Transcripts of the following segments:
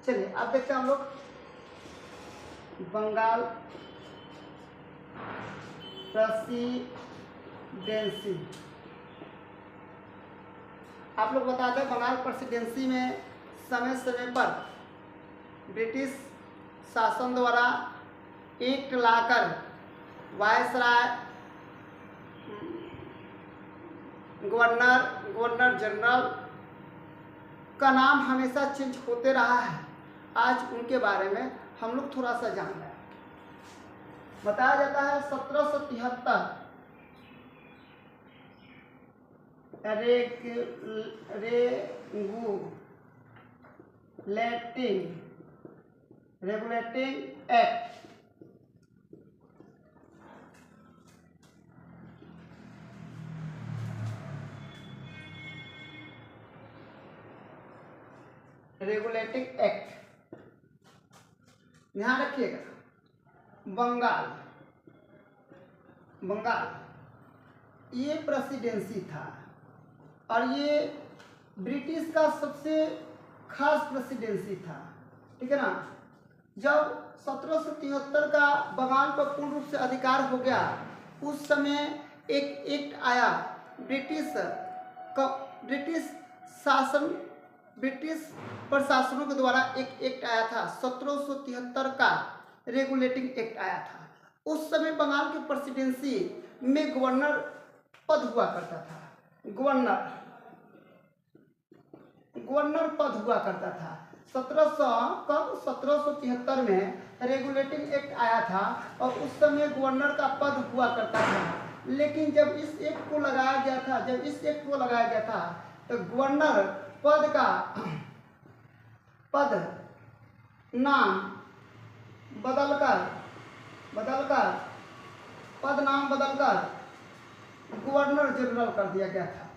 चलिए अब देखते हैं हम लोग बंगाल प्रेसिडेंसी। आप लोग बताते हैं बंगाल प्रेसिडेंसी में समय समय पर ब्रिटिश शासन द्वारा एक्ट लाकर वायसराय, गवर्नर जनरल का नाम हमेशा चेंज होते रहा है। आज उनके बारे में हम लोग थोड़ा सा जान रहे हैं। बताया जाता है 1773 रेगुलेटिंग एक्ट ध्यान रखिएगा। बंगाल ये प्रेसिडेंसी था और ये ब्रिटिश का सबसे खास प्रेसिडेंसी था, ठीक है ना। जब 1773 का बंगाल पर पूर्ण रूप से अधिकार हो गया, उस समय एक एक्ट आया ब्रिटिश प्रशासनों के द्वारा एक एक्ट आया था 1773 का रेगुलेटिंग एक्ट आया था। उस समय बंगाल की प्रेसिडेंसी में गवर्नर पद हुआ करता था। गवर्नर पद हुआ करता था। 1773 में रेगुलेटिंग एक्ट आया था और उस समय गवर्नर का पद हुआ करता था। लेकिन जब इस एक्ट को लगाया गया था तो गवर्नर पद नाम बदलकर गवर्नर जनरल कर दिया गया था।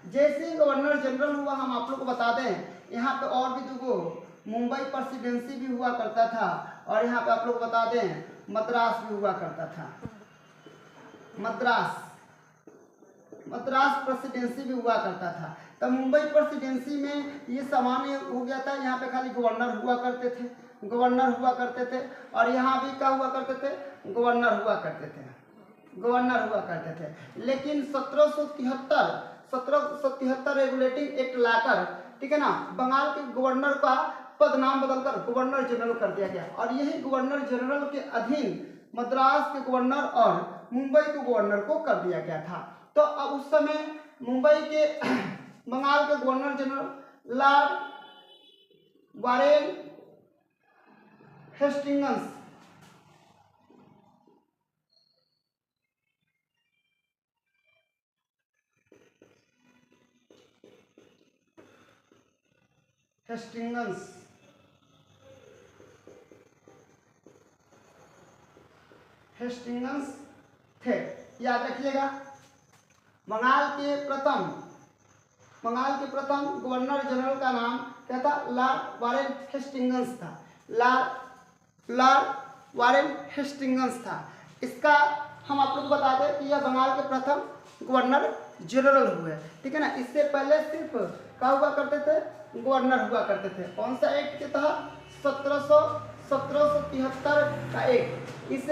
जैसे ही गवर्नर जनरल हुआ, हम आप लोग को बता दें, यहाँ पे और भी दुगो मुंबई प्रेसिडेंसी भी हुआ करता था और यहाँ पे आप लोग बता दें मद्रास भी हुआ करता था। मद्रास प्रेसिडेंसी भी हुआ करता था। तब मुंबई प्रेसिडेंसी में ये सामान्य हो गया था, यहाँ पे खाली गवर्नर हुआ करते थे और यहाँ भी क्या हुआ करते थे, गवर्नर हुआ करते थे। लेकिन 1773 रेगुलेटिंग एक्ट लाकर, ठीक है ना, बंगाल के गवर्नर का पद नाम बदलकर गवर्नर जनरल कर दिया गया और यही गवर्नर जनरल के अधीन मद्रास के गवर्नर और मुंबई के गवर्नर को कर दिया गया था। तो अब उस समय मुंबई के बंगाल के governor general Lord Warren Hastings थे। याद रखिएगा, बंगाल के प्रथम गवर्नर जनरल का नाम क्या था, लॉर्ड वारेन हेस्टिंग्स था। इसका हम आप लोग बता दें कि यह बंगाल के प्रथम गवर्नर जनरल हुए, ठीक है ना। इससे पहले सिर्फ क्या हुआ करते थे, गवर्नर हुआ करते थे। कौन सा एक्ट के तहत, 1773 का एक्ट। इस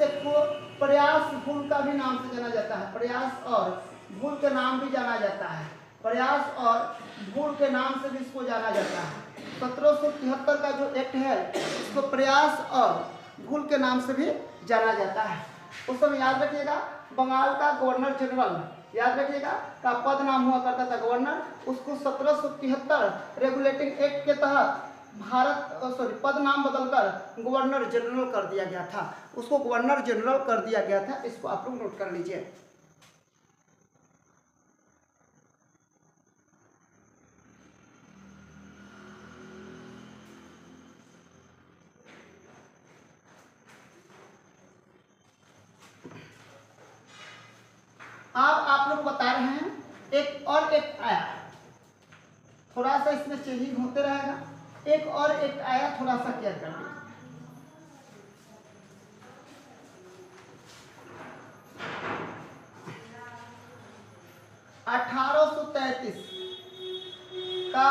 एक्ट को प्रयास भूल का भी नाम से जाना जाता है, प्रयास और भूल के नाम भी जाना जाता है, प्रयास और भूल के नाम से भी इसको जाना जाता है। 1773 का जो एक्ट है इसको प्रयास और भूल के नाम से भी जाना जाता है। उस समय याद रखिएगा, बंगाल का गवर्नर जनरल याद रखिएगा का पद नाम हुआ करता था गवर्नर। उसको 1773 रेगुलेटिंग एक्ट के तहत पद नाम बदलकर गवर्नर जनरल कर दिया गया था। उसको गवर्नर जनरल कर दिया गया था। इसको आप लोग नोट कर लीजिए। अब आप लोग बता रहे हैं एक और एक्ट आया, थोड़ा सा इसमें चेंजिंग होते रहेगा। एक और एक्ट आया, थोड़ा सा केयर कर लीजिए। 1833 का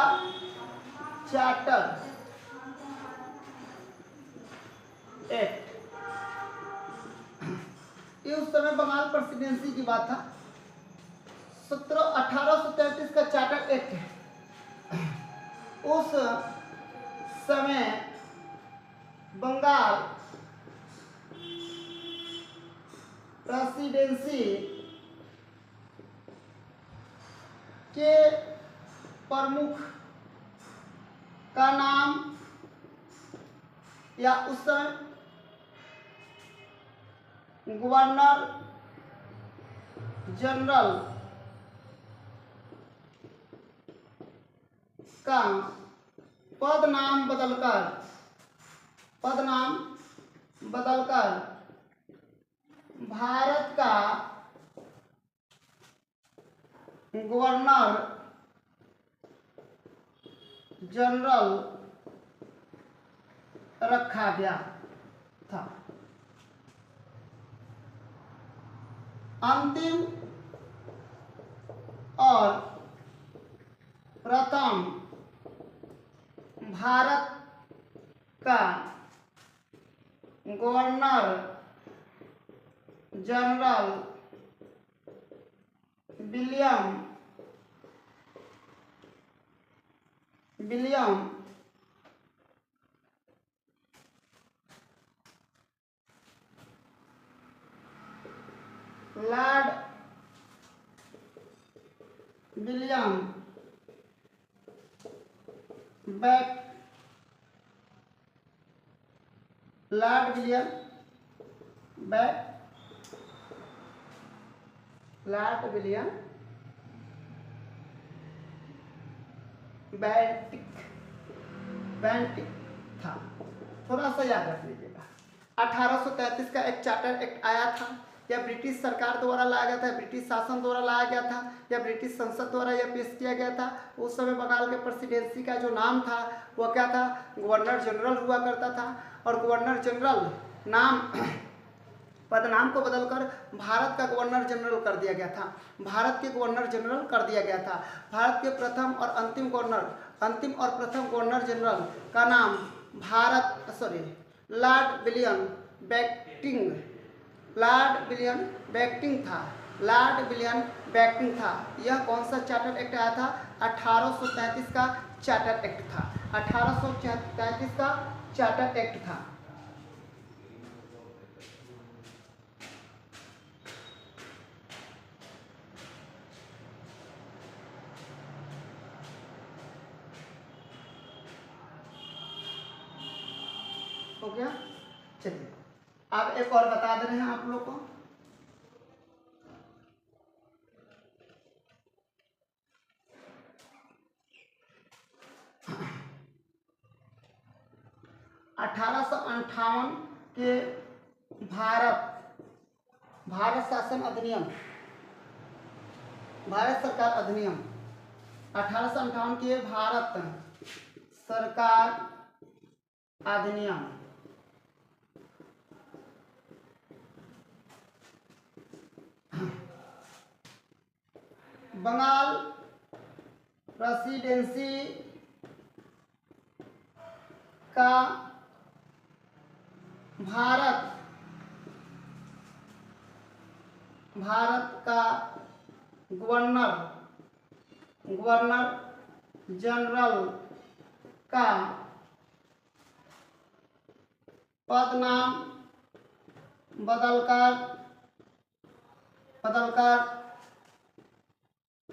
चार्टर एक्ट, ये उस समय बंगाल प्रेसिडेंसी की बात था। 1833 का चार्टर एक्ट है। उस समय बंगाल प्रेसिडेंसी के प्रमुख का नाम या उस समय गवर्नर जनरल का पद नाम बदलकर भारत का गवर्नर जनरल रखा गया था। अंतिम और प्रथम भारत का governor general William Lord William Bentinck था। थोड़ा सा याद रख लीजिएगा। 1833 का एक चार्टर एक्ट आया था, या ब्रिटिश सरकार द्वारा लाया गया था, ब्रिटिश शासन द्वारा लाया गया था, या ब्रिटिश संसद द्वारा यह पेश किया गया था। उस समय बंगाल के प्रेसिडेंसी का जो नाम था वह क्या था, गवर्नर जनरल हुआ करता था। और गवर्नर जनरल पदनाम को बदलकर भारत का गवर्नर जनरल कर दिया गया था। भारत के गवर्नर जनरल कर दिया गया था। भारत के अंतिम और प्रथम गवर्नर जनरल का नाम लॉर्ड विलियम बेंटिक था। यह कौन सा चार्टर एक्ट आया था? 1833 का चार्टर एक्ट था। 1833 का चार्टर एक्ट था। हो गया? चलिए अब एक और बता दे रहे हैं आप लोग को। (1858) के भारत शासन अधिनियम, भारत सरकार अधिनियम, 1858 के भारत सरकार अधिनियम बंगाल प्रेसिडेंसी का भारत का गवर्नर जनरल का पदनाम बदलकर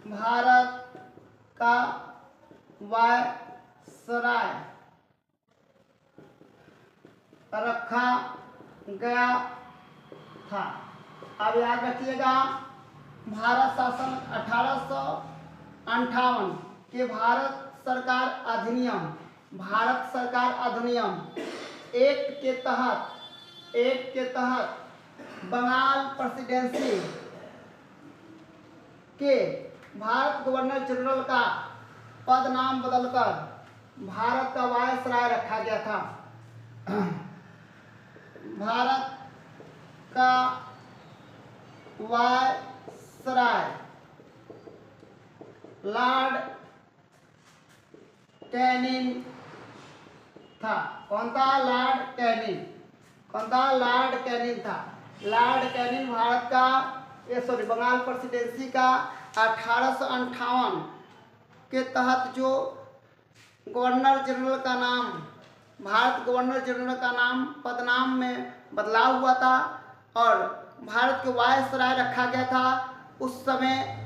भारत का वायसराय रखा गया था। अब याद रखिएगा, भारत शासन 1858 के भारत सरकार अधिनियम एक्ट के तहत बंगाल प्रेसिडेंसी के भारत गवर्नर जनरल का पद नाम बदलकर भारत का वायसराय रखा गया था। भारत का वायसराय लॉर्ड कैनिंग था। कौन था? Lord Canning. कौन था? लॉर्ड कैनिंग था। लॉर्ड कैनिंग भारत का बंगाल प्रेसिडेंसी का 1858 के तहत जो गवर्नर जनरल का नाम, भारत गवर्नर जनरल का नाम पदनाम में बदलाव हुआ था और भारत के वायसराय रखा गया था। उस समय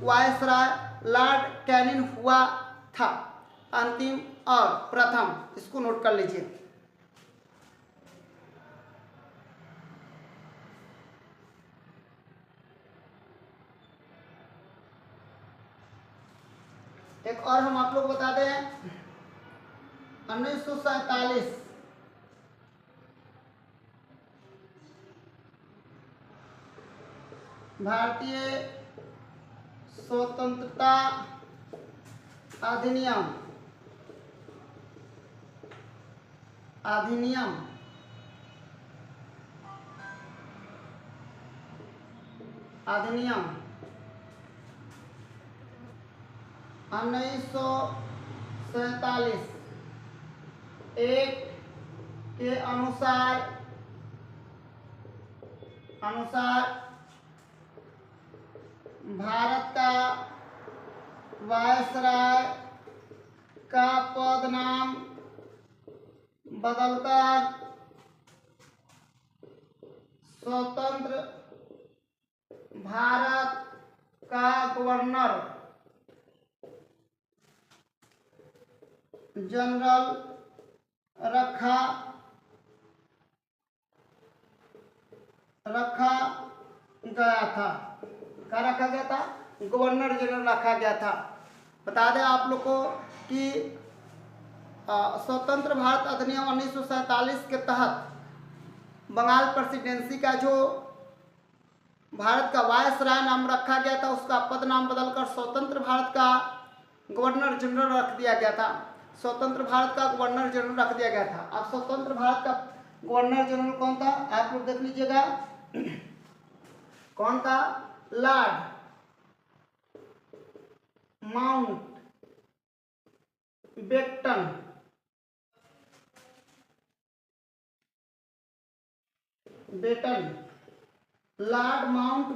वायसराय लॉर्ड कैनिंग हुआ था, अंतिम और प्रथम। इसको नोट कर लीजिए। एक और हम आप लोग बता दें, 1947 भारतीय स्वतंत्रता अधिनियम अधिनियम 1947 एक के अनुसार भारत का वायसराय का पद नाम बदलकर स्वतंत्र भारत का गवर्नर जनरल रखा गया था। क्या रखा गया था? गवर्नर जनरल रखा गया था। बता दें आप लोग को कि स्वतंत्र भारत अधिनियम 1947 के तहत बंगाल प्रेसिडेंसी का जो भारत का वायसराय नाम रखा गया था, उसका पद नाम बदलकर स्वतंत्र भारत का गवर्नर जनरल रख दिया गया था। स्वतंत्र भारत का गवर्नर जनरल रख दिया गया था। अब स्वतंत्र भारत का गवर्नर जनरल कौन था? आप लोग देख लीजिएगा। कौन था? Lord Mountbatten. Lord mount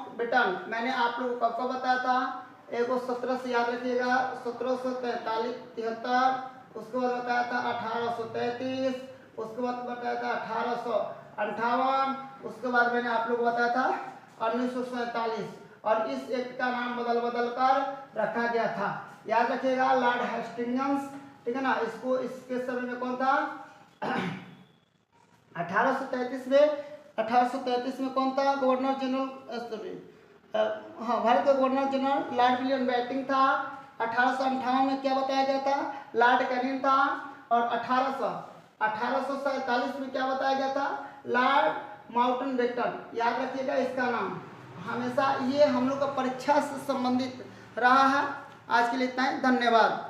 batten. मैंने आप लोगों को कब बताया था? एक 17 से याद रखिएगा, 1743-73। उसके बाद बताया था 1833। उसके बाद बताया था 1858। उसके बाद मैंने आप लोगों को बताया था 1947। और इस एक्ट का नाम बदल कर रखा गया था। याद रखिएगा, लॉर्ड हेस्टिंग्स, ठीक है ना। इसको इसके समय में कौन था? 1833 में कौन था गवर्नर जनरल? हाँ, भारत का governor general Lord William Bentinck था। 1858 में क्या बताया गया था? लॉर्ड कैनिंग था। और 1847 में क्या बताया गया था? Lord Mountbatten. याद रखिएगा इसका नाम हमेशा। ये हम लोग का परीक्षा से संबंधित रहा है। आज के लिए इतना ही, धन्यवाद।